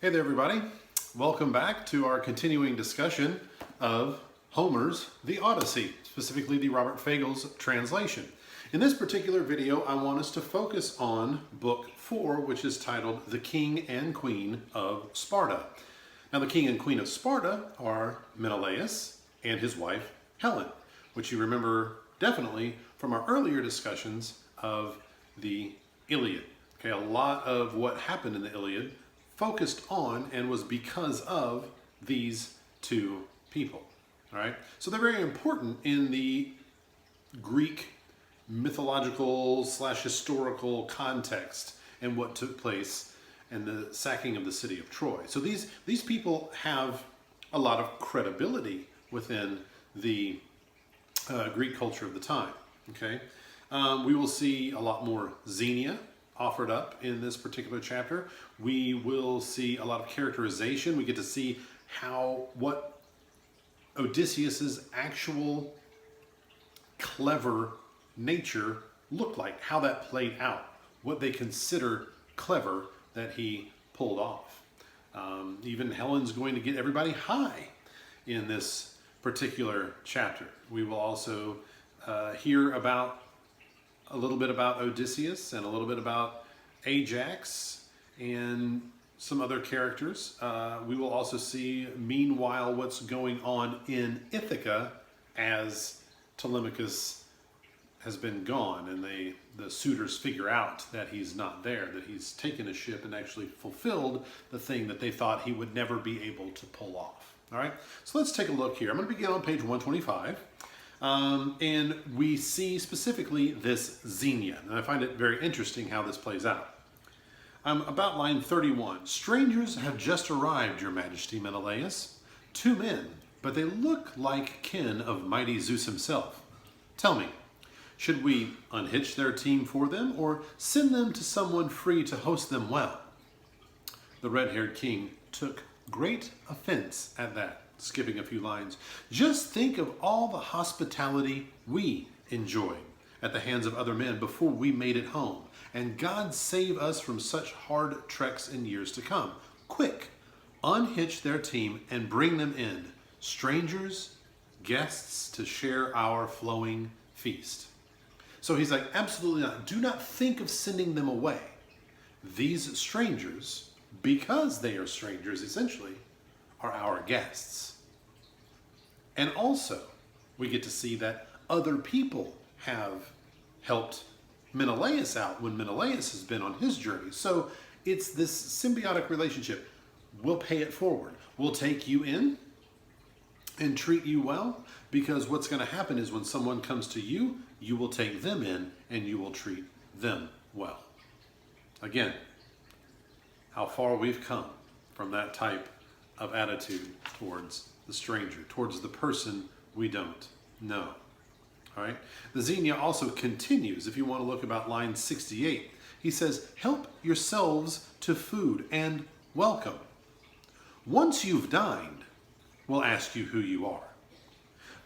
Hey there, everybody. Welcome back to our continuing discussion of Homer's The Odyssey, specifically the Robert Fagel's translation. In this particular video, I want us to focus on Book 4, which is titled The King and Queen of Sparta. Now, the King and Queen of Sparta are Menelaus and his wife, Helen, which you remember definitely from our earlier discussions of the Iliad. Okay, a lot of what happened in the Iliad focused on and was because of these two people. All right, so they're very important in the Greek mythological / historical context and what took place in the sacking of the city of Troy. So these people have a lot of credibility within the Greek culture of the time. Okay, we will see a lot more Xenia offered up in this particular chapter. We will see a lot of characterization. We get to see what Odysseus's actual clever nature looked like, how that played out, what they consider clever that he pulled off. Even Helen's going to get everybody high in this particular chapter. We will also hear about a little bit about Odysseus and a little bit about Ajax and some other characters. We will also see, meanwhile, what's going on in Ithaca as Telemachus has been gone and the suitors figure out that he's not there, that he's taken a ship and actually fulfilled the thing that they thought he would never be able to pull off. All right, so let's take a look here. I'm going to begin on page 125. And we see specifically this Xenia. And I find it very interesting how this plays out. About line 31. Strangers have just arrived, Your Majesty, Menelaus. 2 men, but they look like kin of mighty Zeus himself. Tell me, should we unhitch their team for them or send them to someone free to host them well? The red-haired king took great offense at that. Skipping a few lines. Just think of all the hospitality we enjoyed at the hands of other men before we made it home. And God save us from such hard treks in years to come. Quick, unhitch their team and bring them in. Strangers, guests to share our flowing feast. So he's like, absolutely not. Do not think of sending them away. These strangers, because they are strangers essentially, are our guests. And also, we get to see that other people have helped Menelaus out when Menelaus has been on his journey. So it's this symbiotic relationship. We'll pay it forward. We'll take you in and treat you well, because what's going to happen is when someone comes to you, you will take them in and you will treat them well. Again, how far we've come from that type of attitude towards the stranger, towards the person we don't know. All right. The Xenia also continues, if you want to look about line 68. He says, help yourselves to food and welcome. Once you've dined, we'll ask you who you are.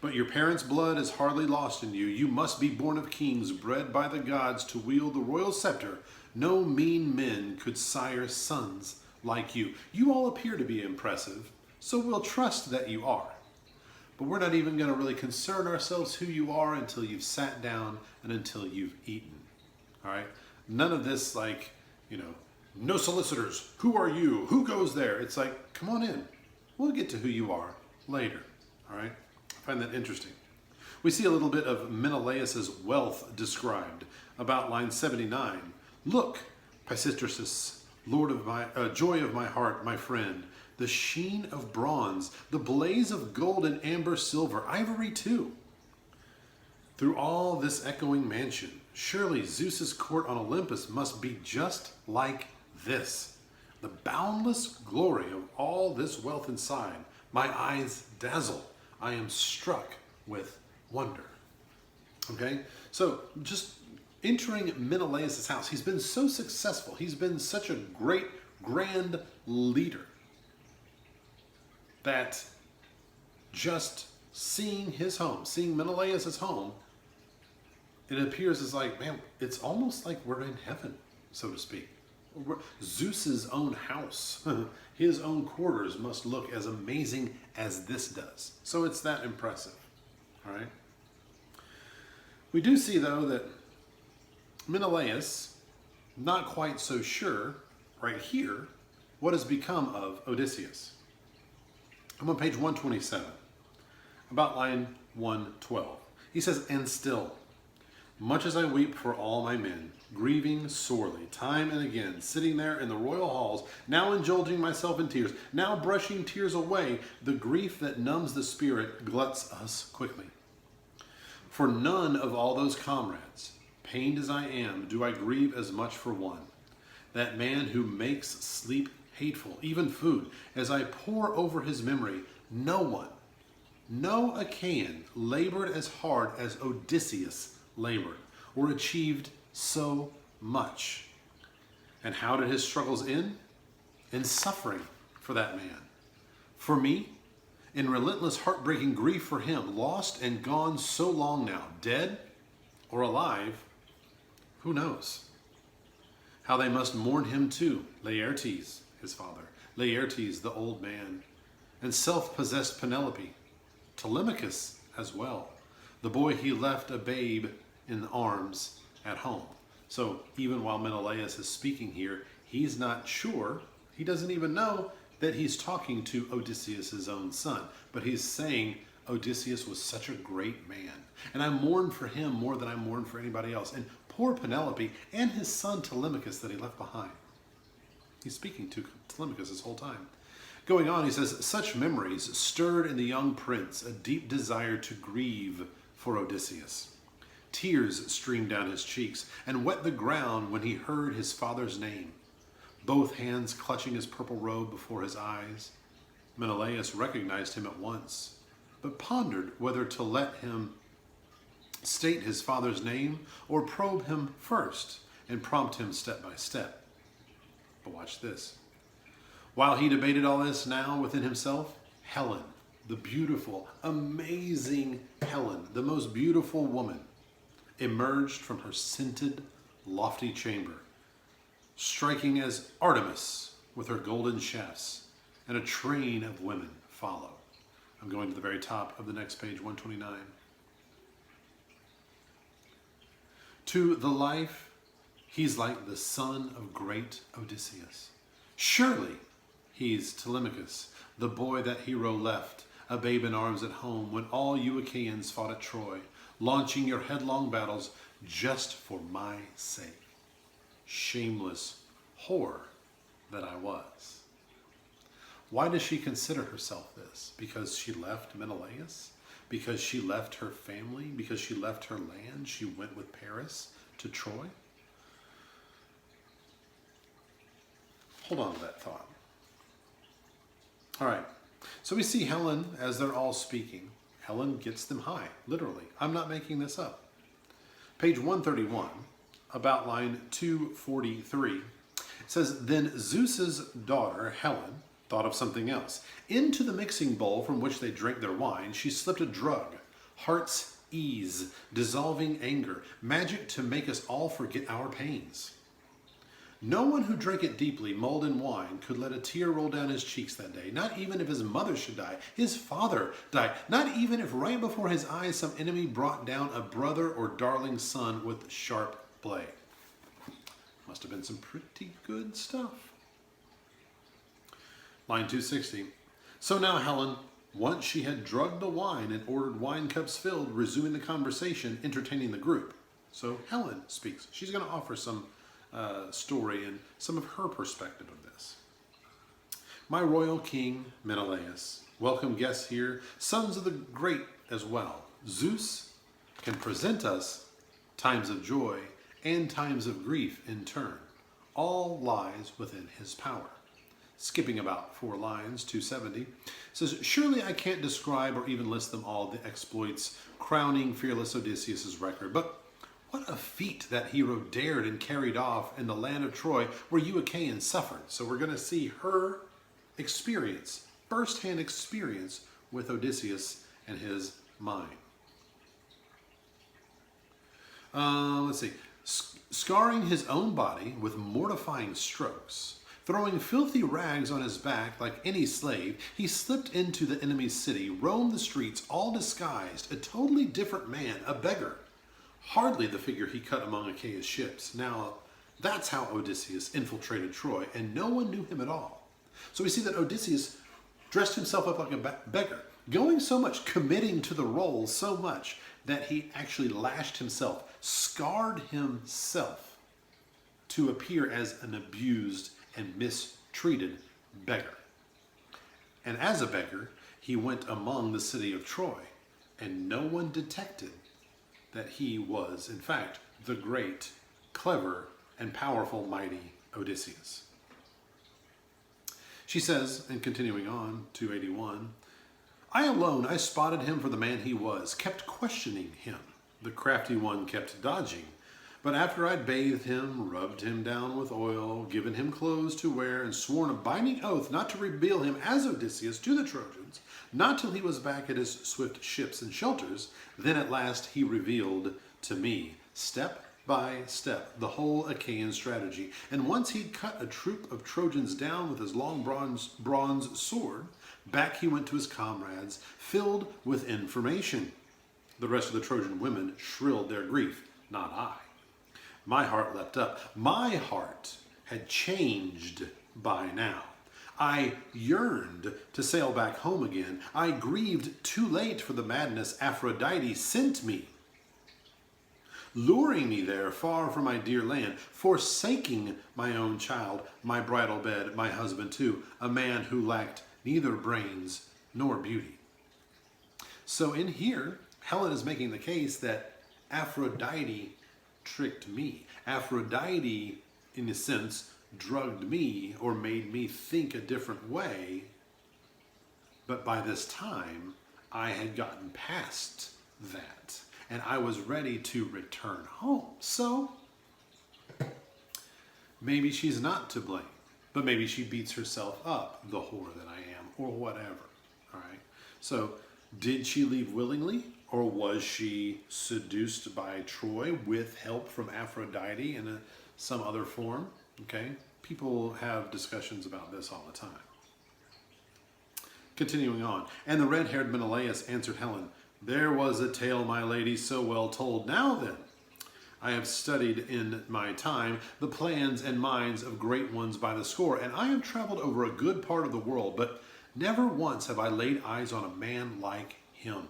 But your parents' blood is hardly lost in you. You must be born of kings, bred by the gods to wield the royal scepter. No mean men could sire sons like you. You all appear to be impressive, so we'll trust that you are. But we're not even going to really concern ourselves who you are until you've sat down and until you've eaten. All right? None of this like, no solicitors. Who are you? Who goes there? It's like, come on in. We'll get to who you are later. All right? I find that interesting. We see a little bit of Menelaus's wealth described about line 79. Look, Pisistratus, Lord of my joy of my heart, my friend, the sheen of bronze, the blaze of gold and amber silver, ivory too. Through all this echoing mansion, surely Zeus's court on Olympus must be just like this. The boundless glory of all this wealth inside, my eyes dazzle. I am struck with wonder. Okay, so just entering Menelaus' house, he's been so successful. He's been such a great, grand leader that just seeing his home, seeing Menelaus' home, it appears as like, man, it's almost like we're in heaven, so to speak. Zeus's own house, his own quarters must look as amazing as this does. So it's that impressive, all right? We do see, though, that Menelaus, not quite so sure right here what has become of Odysseus. I'm on page 127, about line 112. He says, "And still, much as I weep for all my men, grieving sorely, time and again, sitting there in the royal halls, now indulging myself in tears, now brushing tears away, the grief that numbs the spirit gluts us quickly. For none of all those comrades, pained as I am, do I grieve as much for one, that man who makes sleep hateful, even food. As I pore over his memory, no Achaean labored as hard as Odysseus labored, or achieved so much. And how did his struggles end? In suffering for that man. For me, in relentless heartbreaking grief for him, lost and gone so long now, dead or alive, who knows? How they must mourn him too, Laertes, his father, Laertes, the old man, and self-possessed Penelope, Telemachus as well, the boy he left a babe in arms at home." So even while Menelaus is speaking here, he's not sure, he doesn't even know that he's talking to Odysseus' own son, but he's saying Odysseus was such a great man, and I mourn for him more than I mourn for anybody else. And poor Penelope and his son Telemachus that he left behind. He's speaking to Telemachus this whole time. Going on, he says, "Such memories stirred in the young prince a deep desire to grieve for Odysseus. Tears streamed down his cheeks and wet the ground when he heard his father's name, both hands clutching his purple robe before his eyes. Menelaus recognized him at once, but pondered whether to let him state his father's name or probe him first and prompt him step by step. But watch this. While he debated all this now within himself, Helen, the beautiful, amazing Helen, the most beautiful woman, emerged from her scented, lofty chamber, striking as Artemis with her golden shafts, and a train of women follow." I'm going to the very top of the next page, 129. "To the life, he's like the son of great Odysseus. Surely he's Telemachus, the boy that hero left, a babe in arms at home, when all you Achaeans fought at Troy, launching your headlong battles just for my sake. Shameless whore that I was." Why does she consider herself this? Because she left Menelaus? Because she left her family? Because she left her land? She went with Paris to Troy? Hold on to that thought. All right, so we see Helen as they're all speaking. Helen gets them high, literally. I'm not making this up. Page 131, about line 243, it says, "Then Zeus's daughter, Helen, thought of something else. Into the mixing bowl from which they drank their wine, she slipped a drug, heart's ease, dissolving anger, magic to make us all forget our pains. No one who drank it deeply, mulled in wine, could let a tear roll down his cheeks that day, not even if his mother should die, his father die, not even if right before his eyes some enemy brought down a brother or darling son with sharp blade." Must have been some pretty good stuff. Line 260. "So now Helen, once she had drugged the wine and ordered wine cups filled, resuming the conversation, entertaining the group." So Helen speaks. She's going to offer some story and some of her perspective of this. "My royal king, Menelaus, welcome guests here, sons of the great as well. Zeus can present us times of joy and times of grief in turn. All lies within his power." Skipping about 4 lines, 270, says, "Surely I can't describe or even list them all, the exploits crowning fearless Odysseus' record, but what a feat that hero dared and carried off in the land of Troy where you Achaeans suffered." So we're going to see her experience, first-hand experience with Odysseus and his mind. Let's see. scarring his own body with mortifying strokes. Throwing filthy rags on his back like any slave, he slipped into the enemy's city, roamed the streets, all disguised, a totally different man, a beggar. Hardly the figure he cut among Achaea's ships. Now, that's how Odysseus infiltrated Troy, and no one knew him at all. So we see that Odysseus dressed himself up like a beggar, going so much, committing to the role so much, that he actually lashed himself, scarred himself to appear as an abused and mistreated beggar. And as a beggar, he went among the city of Troy, and no one detected that he was, in fact, the great, clever, and powerful, mighty Odysseus. She says, and continuing on, 281, I alone spotted him for the man he was, kept questioning him. The crafty one kept dodging. But after I'd bathed him, rubbed him down with oil, given him clothes to wear, and sworn a binding oath not to reveal him as Odysseus to the Trojans, not till he was back at his swift ships and shelters, then at last he revealed to me, step by step, the whole Achaean strategy. And once he'd cut a troop of Trojans down with his long bronze sword, back he went to his comrades, filled with information. The rest of the Trojan women shrilled their grief, not I. My heart leapt up. My heart had changed by now. I yearned to sail back home again. I grieved too late for the madness Aphrodite sent me, luring me there far from my dear land, forsaking my own child, my bridal bed, my husband too, a man who lacked neither brains nor beauty. So in here, Helen is making the case that Aphrodite tricked me. Aphrodite, in a sense, drugged me or made me think a different way. But by this time, I had gotten past that, and I was ready to return home. So maybe she's not to blame, but maybe she beats herself up, the whore that I am, or whatever. All right. So did she leave willingly? Or was she seduced by Troy with help from Aphrodite in some other form? Okay, people have discussions about this all the time. Continuing on, and the red-haired Elias answered Helen, there was a tale, my lady, so well told. Now then, I have studied in my time the plans and minds of great ones by the score, and I have traveled over a good part of the world, but never once have I laid eyes on a man like him.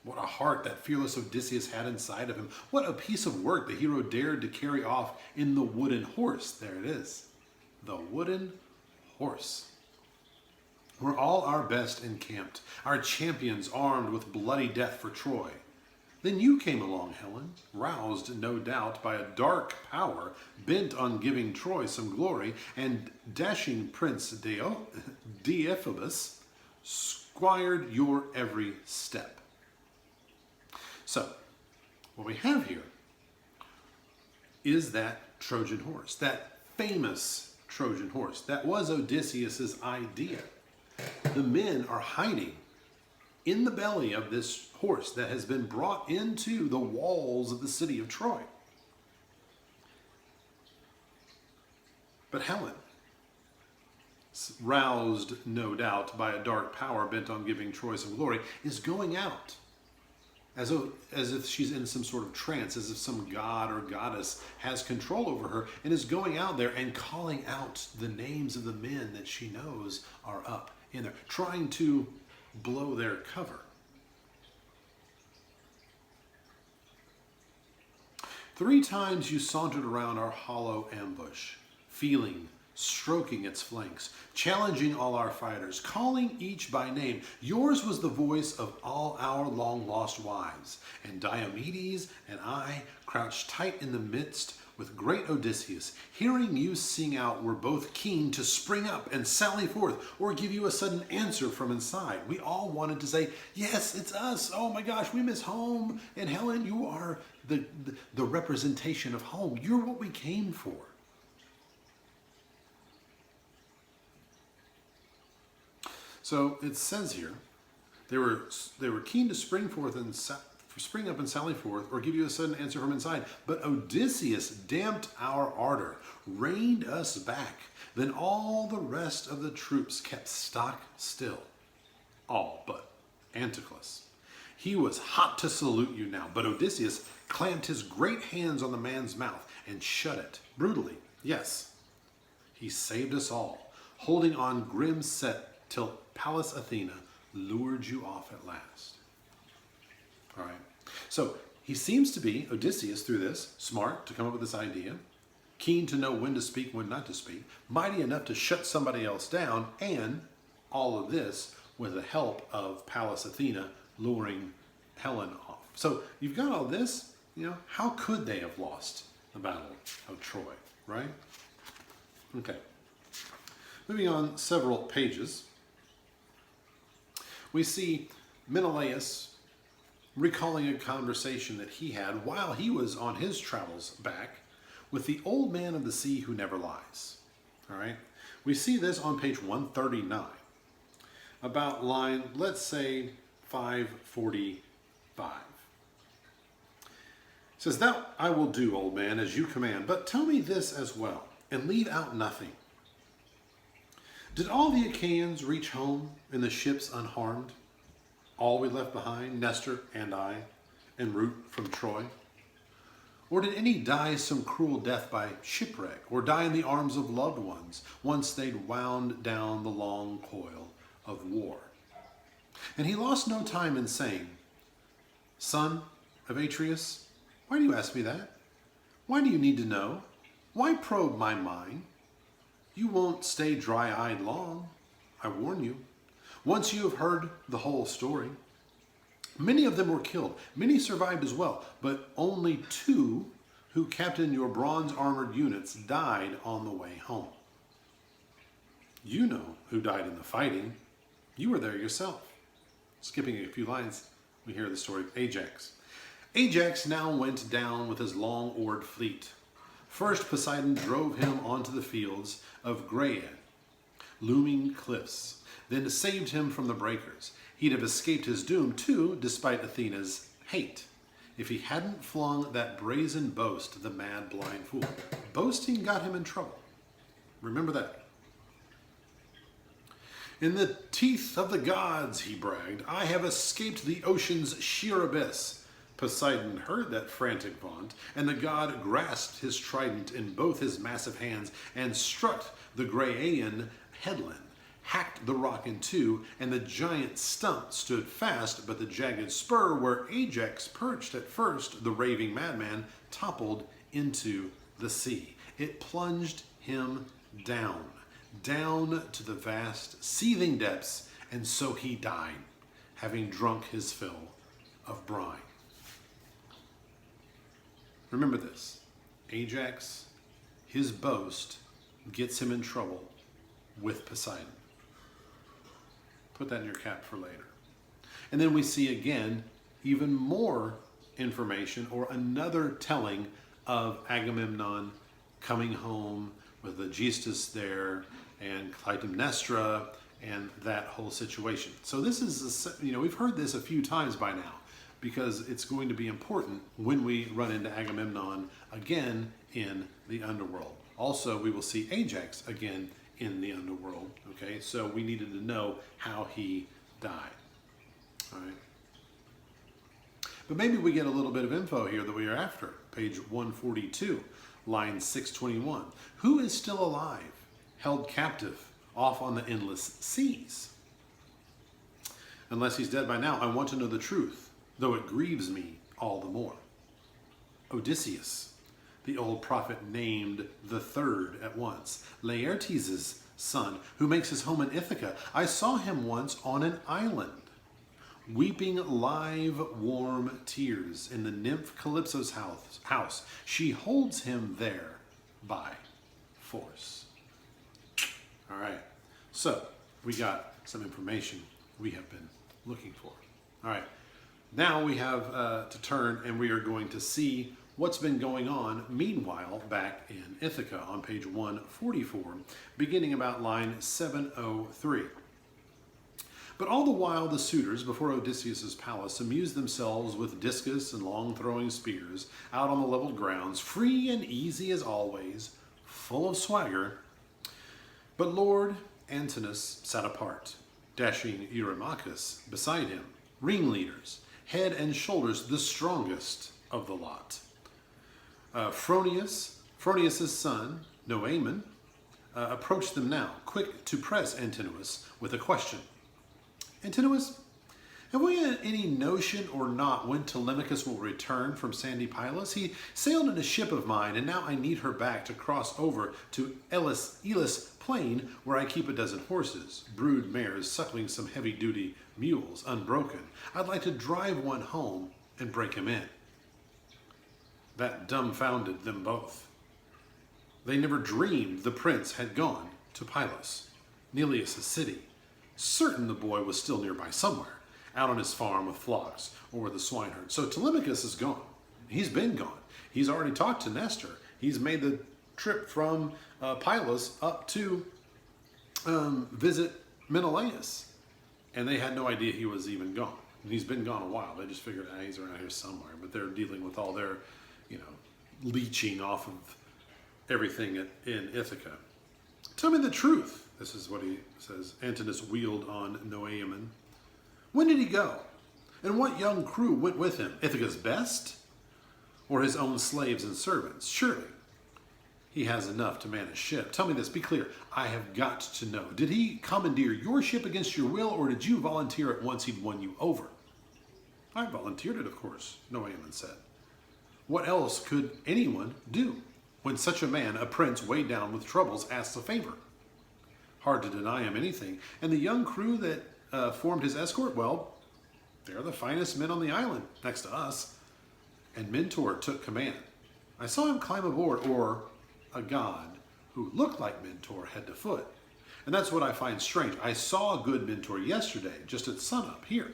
What a heart that fearless Odysseus had inside of him. What a piece of work the hero dared to carry off in the wooden horse. There it is. The wooden horse. Where all our best encamped, our champions armed with bloody death for Troy. Then you came along, Helen, roused, no doubt, by a dark power bent on giving Troy some glory, and dashing Prince Deiphobus squired your every step. So, what we have here is that Trojan horse, that famous Trojan horse. That was Odysseus's idea. The men are hiding in the belly of this horse that has been brought into the walls of the city of Troy. But Helen, roused, no doubt, by a dark power bent on giving Troy some glory, is going out as if she's in some sort of trance, as if some god or goddess has control over her, and is going out there and calling out the names of the men that she knows are up in there, trying to blow their cover. Three times you sauntered around our hollow ambush, feeling, stroking its flanks, challenging all our fighters, calling each by name. Yours was the voice of all our long-lost wives, and Diomedes and I crouched tight in the midst with great Odysseus. Hearing you sing out, were both keen to spring up and sally forth, or give you a sudden answer from inside. We all wanted to say, yes, it's us. Oh my gosh, we miss home. And Helen, you are the representation of home. You're what we came for. So it says here, they were keen to spring forth and spring up and sally forth, or give you a sudden answer from inside. But Odysseus damped our ardor, reined us back. Then all the rest of the troops kept stock still. All but Anticlus. He was hot to salute you now, but Odysseus clamped his great hands on the man's mouth and shut it brutally. Yes, he saved us all, holding on grim set till Pallas Athena lured you off at last. All right. So he seems to be, Odysseus, through this, smart to come up with this idea, keen to know when to speak, when not to speak, mighty enough to shut somebody else down, and all of this with the help of Pallas Athena luring Helen off. So you've got all this, how could they have lost the battle of Troy, right? Okay. Moving on several pages, we see Menelaus recalling a conversation that he had while he was on his travels back with the old man of the sea who never lies. All right. We see this on page 139, about line, let's say, 545. It says, "That I will do, old man, as you command, but tell me this as well, and leave out nothing. Did all the Achaeans reach home in the ships unharmed? All we left behind, Nestor and I, en route from Troy? Or did any die some cruel death by shipwreck, or die in the arms of loved ones, once they'd wound down the long coil of war?" And he lost no time in saying, "Son of Atreus, why do you ask me that? Why do you need to know? Why probe my mind? You won't stay dry-eyed long, I warn you. Once you have heard the whole story. Many of them were killed. Many survived as well, but only 2 who captained your bronze-armored units died on the way home. You know who died in the fighting. You were there yourself." Skipping a few lines, we hear the story of Ajax. "Ajax now went down with his long-oared fleet. First Poseidon drove him onto the fields of Graeae, looming cliffs, then saved him from the breakers. He'd have escaped his doom, too, despite Athena's hate, if he hadn't flung that brazen boast to the mad, blind fool. Boasting got him in trouble. Remember that. In the teeth of the gods, he bragged, I have escaped the ocean's sheer abyss. Poseidon heard that frantic vaunt, and the god grasped his trident in both his massive hands and struck the Graeaean headland, hacked the rock in two, and the giant stump stood fast, but the jagged spur where Ajax perched at first, the raving madman, toppled into the sea. It plunged him down to the vast, seething depths, and so he died, having drunk his fill of brine. Remember this, Ajax, his boast gets him in trouble with Poseidon. Put that in your cap for later. And then we see again even more information or another telling of Agamemnon coming home with Aegisthus there and Clytemnestra and that whole situation. So this is, we've heard this a few times by now because it's going to be important when we run into Agamemnon again in the underworld. Also, we will see Ajax again in the underworld, okay? So we needed to know how he died, all right? But maybe we get a little bit of info here that we are after. Page 142, line 621. Who is still alive, held captive off on the endless seas? Unless he's dead by now, I want to know the truth, though it grieves me all the more. Odysseus, the old prophet named the third at once, Laertes' son, who makes his home in Ithaca. I saw him once on an island, weeping live, warm tears in the nymph Calypso's house. She holds him there by force. All right, so we got some information we have been looking for. All right, now we have to turn and we are going to see what's been going on meanwhile back in Ithaca on page 144, beginning about line 703. But all the while the suitors before Odysseus' palace amused themselves with discus and long-throwing spears out on the leveled grounds, free and easy as always, full of swagger. But Lord Antinous sat apart, dashing Eurymachus beside him, ringleaders, head and shoulders the strongest of the lot. Phronius' son, Noaman, approached them now, quick to press Antinous with a question. Antinous, have we any notion or not when Telemachus will return from sandy Pylos? He sailed in a ship of mine, and now I need her back to cross over to Elis plain, where I keep a dozen horses, brood mares suckling some heavy-duty mules, unbroken. I'd like to drive one home and break him in. That dumbfounded them both. They never dreamed the prince had gone to Pylos, Neleus' city. Certain the boy was still nearby somewhere, out on his farm with flocks or with a swineherd. So Telemachus is gone. He's been gone. He's already talked to Nestor. He's made the trip from Pylos up to visit Menelaus. And they had no idea he was even gone. And he's been gone a while. They just figured, he's around here somewhere. But they're dealing with all their, leeching off of everything in Ithaca. Tell me the truth. This is what he says. Antinous wheeled on Noaman. When did he go? And what young crew went with him? Ithaca's best? Or his own slaves and servants? Surely he has enough to man a ship. Tell me this, be clear. I have got to know. Did he commandeer your ship against your will, or did you volunteer it once he'd won you over? I volunteered it, of course, Noaman said. What else could anyone do when such a man, a prince weighed down with troubles, asks a favor? Hard to deny him anything. And the young crew that formed his escort, well, they're the finest men on the island, next to us. And Mentor took command. I saw him climb aboard, or a god who looked like Mentor head to foot. And that's what I find strange. I saw a good Mentor yesterday, just at sunup here.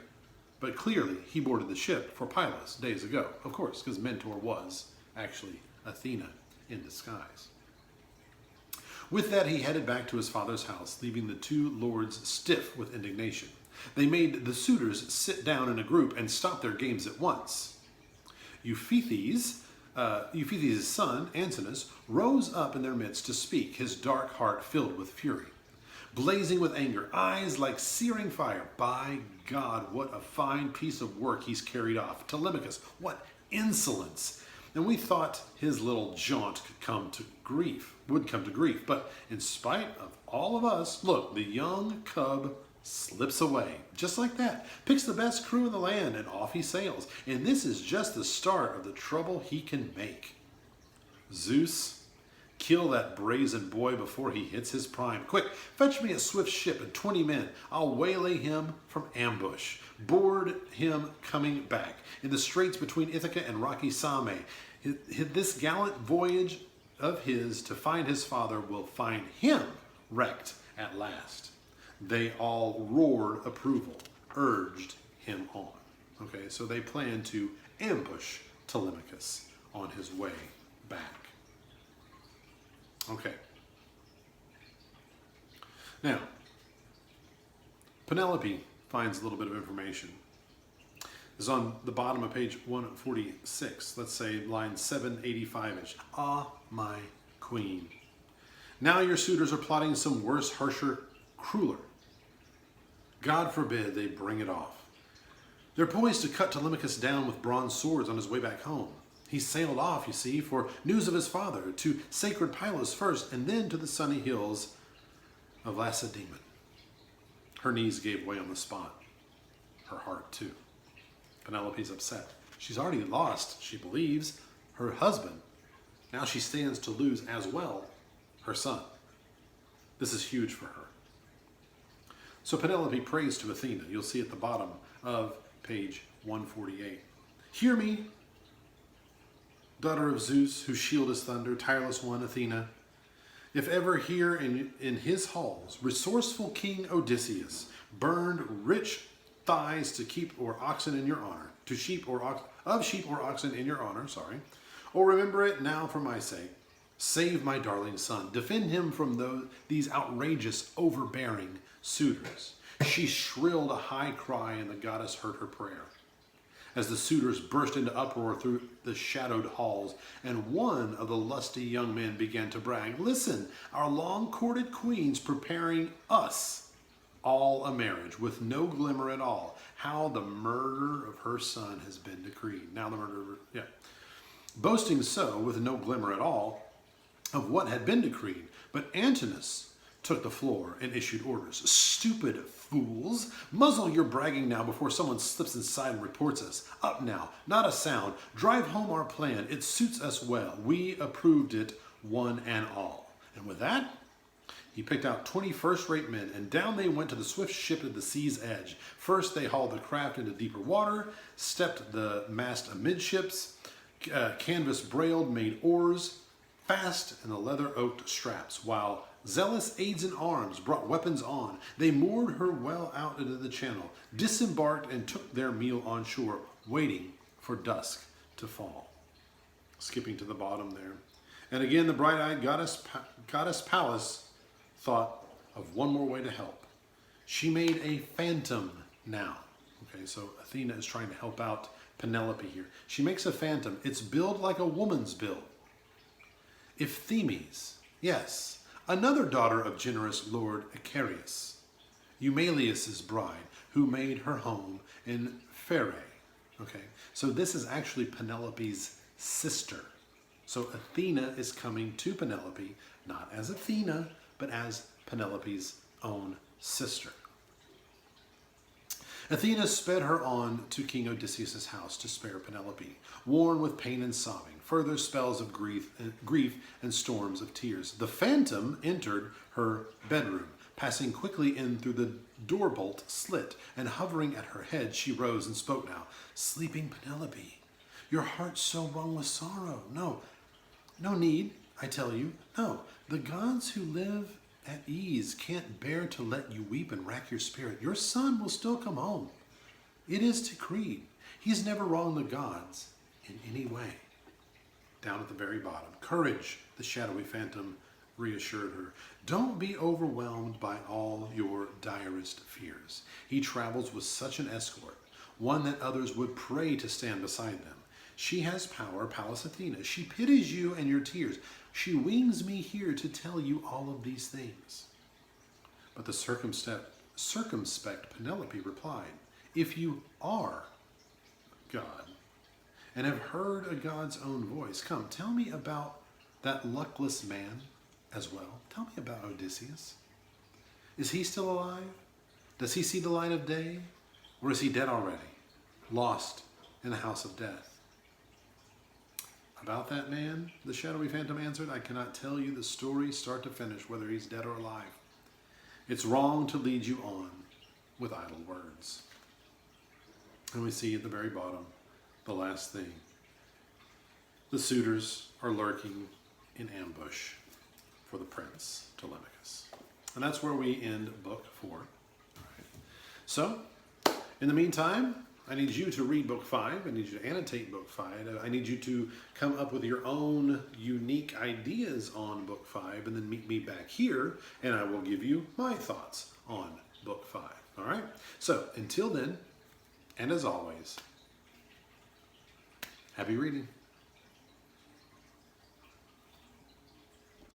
But clearly, he boarded the ship for Pylos days ago. Of course, because Mentor was actually Athena in disguise. With that, he headed back to his father's house, leaving the two lords stiff with indignation. They made the suitors sit down in a group and stop their games at once. Euphetes' son, Antinous, rose up in their midst to speak, his dark heart filled with fury. Blazing with anger, eyes like searing fire. By God, what a fine piece of work he's carried off. Telemachus, what insolence! And we thought his little jaunt would come to grief. But in spite of all of us, look, the young cub slips away. Just like that. Picks the best crew in the land and off he sails. And this is just the start of the trouble he can make. Zeus, kill that brazen boy before he hits his prime. Quick, fetch me a swift ship and 20 men. I'll waylay him from ambush. Board him coming back. In the straits between Ithaca and rocky Same. This gallant voyage of his to find his father will find him wrecked at last. They all roared approval, urged him on. Okay, so they planned to ambush Telemachus on his way back. Okay. Now, Penelope finds a little bit of information. This is on the bottom of page 146. Let's say line 785-ish. Ah, my queen. Now your suitors are plotting some worse, harsher, crueler. God forbid they bring it off. They're poised to cut Telemachus down with bronze swords on his way back home. He sailed off, you see, for news of his father, to sacred Pylos first, and then to the sunny hills of Lacedaemon. Her knees gave way on the spot. Her heart, too. Penelope's upset. She's already lost, she believes, her husband. Now she stands to lose as well her son. This is huge for her. So Penelope prays to Athena. You'll see at the bottom of page 148. Hear me, daughter of Zeus, whose shield is thunder, tireless one, Athena. If ever here in his halls, resourceful King Odysseus burned rich thighs to sheep or oxen in your honor, of sheep or oxen in your honor, or remember it now for my sake. Save my darling son. Defend him from these outrageous, overbearing suitors. She shrilled a high cry, and the goddess heard her prayer. As the suitors burst into uproar through the shadowed halls, and one of the lusty young men began to brag, "Listen, our long-courted queen's preparing us all a marriage with no glimmer at all. How the murder of her son has been decreed." Now the murder, boasting so, with no glimmer at all, of what had been decreed. But Antinous took the floor and issued orders. "Stupid fools, muzzle your bragging now before someone slips inside and reports us. Up now, not a sound. Drive home our plan. It suits us well. We approved it, one and all." And with that, he picked out 20 first-rate men, and down they went to the swift ship at the sea's edge. First they hauled the craft into deeper water, stepped the mast amidships, canvas brailed, made oars fast in the leather-oaked straps, while zealous aids in arms brought weapons on. They moored her well out into the channel, disembarked, and took their meal on shore, waiting for dusk to fall. Skipping to the bottom there. And again, the bright-eyed goddess Pallas thought of one more way to help. She made a phantom now. Okay, so Athena is trying to help out Penelope here. She makes a phantom. It's built like a woman's build. If Themis, yes, another daughter of generous Lord Icarius, Eumelus' bride, who made her home in Pherae. Okay, so this is actually Penelope's sister. So Athena is coming to Penelope, not as Athena, but as Penelope's own sister. Athena sped her on to King Odysseus' house to spare Penelope, worn with pain and sobbing, further spells of grief and storms of tears. The phantom entered her bedroom, passing quickly in through the door-bolt slit, and hovering at her head, she rose and spoke now. "Sleeping Penelope, your heart's so wrung with sorrow. No need, I tell you. No, the gods who live at ease can't bear to let you weep and rack your spirit. Your son will still come home. It is decreed. He's never wronged the gods in any way." Down at the very bottom, "Courage," the shadowy phantom reassured her. "Don't be overwhelmed by all your direst fears. He travels with such an escort, one that others would pray to stand beside them. She has power, Pallas Athena. She pities you and your tears. She wings me here to tell you all of these things." But the circumspect Penelope replied, "If you are God and have heard a God's own voice, come, tell me about that luckless man as well. Tell me about Odysseus. Is he still alive? Does he see the light of day? Or is he dead already, lost in the house of death?" "About that man," the shadowy phantom answered, "I cannot tell you the story start to finish, whether he's dead or alive. It's wrong to lead you on with idle words." And we see at the very bottom, the last thing. The suitors are lurking in ambush for the prince Telemachus. And that's where we end book 4. All right. So, in the meantime, I need you to read book 5. I need you to annotate book 5. I need you to come up with your own unique ideas on book 5, and then meet me back here, and I will give you my thoughts on book 5. All right? So, until then, and as always, happy reading.